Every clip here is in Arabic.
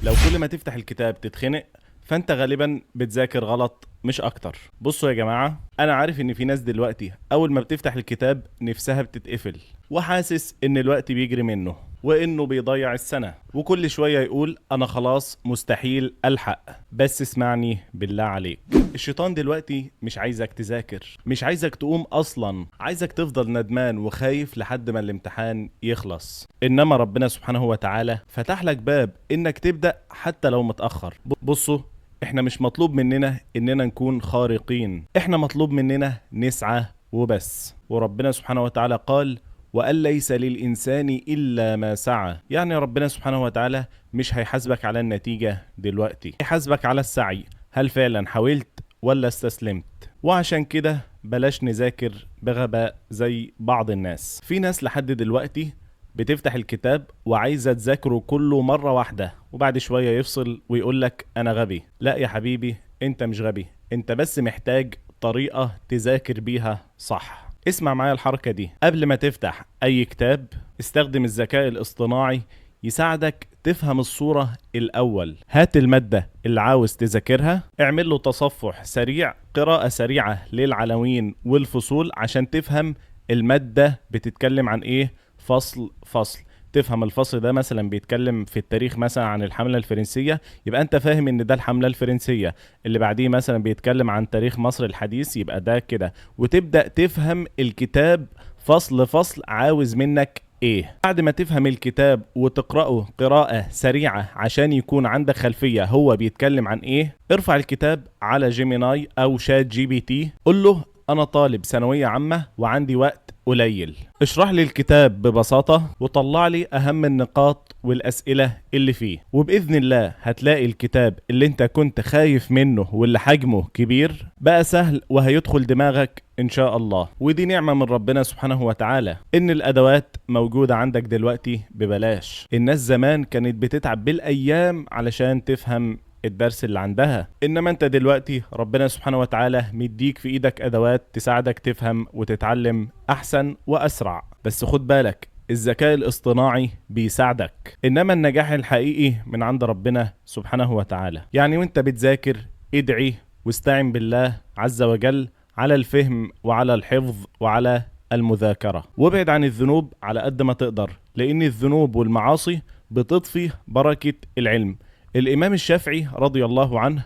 لو كل ما تفتح الكتاب تتخنق فانت غالبا بتذاكر غلط مش اكتر. بصوا يا جماعة، انا عارف ان في ناس دلوقتي اول ما بتفتح الكتاب نفسها بتتقفل، وحاسس ان الوقت بيجري منه وانه بيضيع السنة، وكل شوية يقول انا خلاص مستحيل الحق. بس اسمعني بالله عليك، الشيطان دلوقتي مش عايزك تذاكر، مش عايزك تقوم اصلا، عايزك تفضل ندمان وخايف لحد ما الامتحان يخلص. انما ربنا سبحانه وتعالى فتح لك باب انك تبدأ حتى لو متأخر. بصوا، احنا مش مطلوب مننا اننا نكون خارقين، احنا مطلوب مننا نسعى وبس. وربنا سبحانه وتعالى قال وأن ليس للإنسان إلا ما سعى. يعني ربنا سبحانه وتعالى مش هيحاسبك على النتيجة دلوقتي، هيحاسبك على السعي، هل فعلا حاولت ولا استسلمت. وعشان كده بلاش نذاكر بغباء زي بعض الناس. في ناس لحد دلوقتي بتفتح الكتاب وعايزة تذاكره كله مرة واحدة، وبعد شوية يفصل ويقولك أنا غبي. لا يا حبيبي، أنت مش غبي، أنت بس محتاج طريقة تذاكر بيها صح. اسمع معايا الحركة دي، قبل ما تفتح أي كتاب استخدم الذكاء الاصطناعي يساعدك تفهم الصورة الأول. هات المادة اللي عاوز تذاكرها، اعمل له تصفح سريع، قراءة سريعة للعناوين والفصول عشان تفهم المادة بتتكلم عن ايه فصل فصل. تفهم الفصل ده مثلا بيتكلم في التاريخ مثلا عن الحملة الفرنسية، يبقى انت فاهم ان ده الحملة الفرنسية. اللي بعديه مثلا بيتكلم عن تاريخ مصر الحديث، يبقى ده كده. وتبدأ تفهم الكتاب فصل فصل عاوز منك ايه. بعد ما تفهم الكتاب وتقرأه قراءة سريعة عشان يكون عندك خلفية هو بيتكلم عن ايه، ارفع الكتاب على جيميناي او شات جي بي تي، قل له انا طالب ثانوية عامة وعندي وقت قليل، اشرح لي الكتاب ببساطة وطلع لي اهم النقاط والاسئلة اللي فيه. وباذن الله هتلاقي الكتاب اللي انت كنت خايف منه واللي حجمه كبير بقى سهل وهيدخل دماغك ان شاء الله. ودي نعمة من ربنا سبحانه وتعالى ان الادوات موجودة عندك دلوقتي ببلاش. الناس زمان كانت بتتعب بالايام علشان تفهم الدرس اللي عندها، انما انت دلوقتي ربنا سبحانه وتعالى مديك في ايدك ادوات تساعدك تفهم وتتعلم احسن واسرع. بس خد بالك، الذكاء الاصطناعي بيساعدك، انما النجاح الحقيقي من عند ربنا سبحانه وتعالى. يعني وانت بتذاكر ادعي واستعن بالله عز وجل على الفهم وعلى الحفظ وعلى المذاكرة، وابعد عن الذنوب على قد ما تقدر، لان الذنوب والمعاصي بتطفي بركة العلم. الإمام الشافعي رضي الله عنه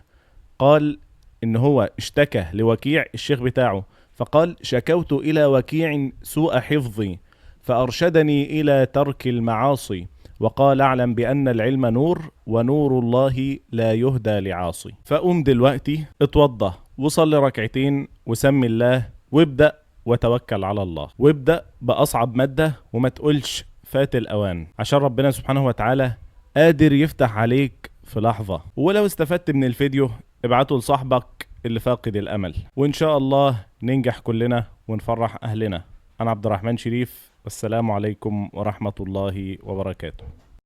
قال إن هو اشتكى لوكيع الشيخ بتاعه، فقال شكوت إلى وكيع سوء حفظي فأرشدني إلى ترك المعاصي، وقال اعلم بأن العلم نور ونور الله لا يهدى لعاصي. فقوم دلوقتي اتوضى وصلي ركعتين وسمي الله وابدأ وتوكل على الله، وابدأ بأصعب مادة وما تقولش فات الأوان، عشان ربنا سبحانه وتعالى قادر يفتح عليك في لحظة. ولو استفدت من الفيديو ابعته لصاحبك اللي فاقد الأمل، وإن شاء الله ننجح كلنا ونفرح أهلنا. أنا عبد الرحمن شريف، والسلام عليكم ورحمة الله وبركاته.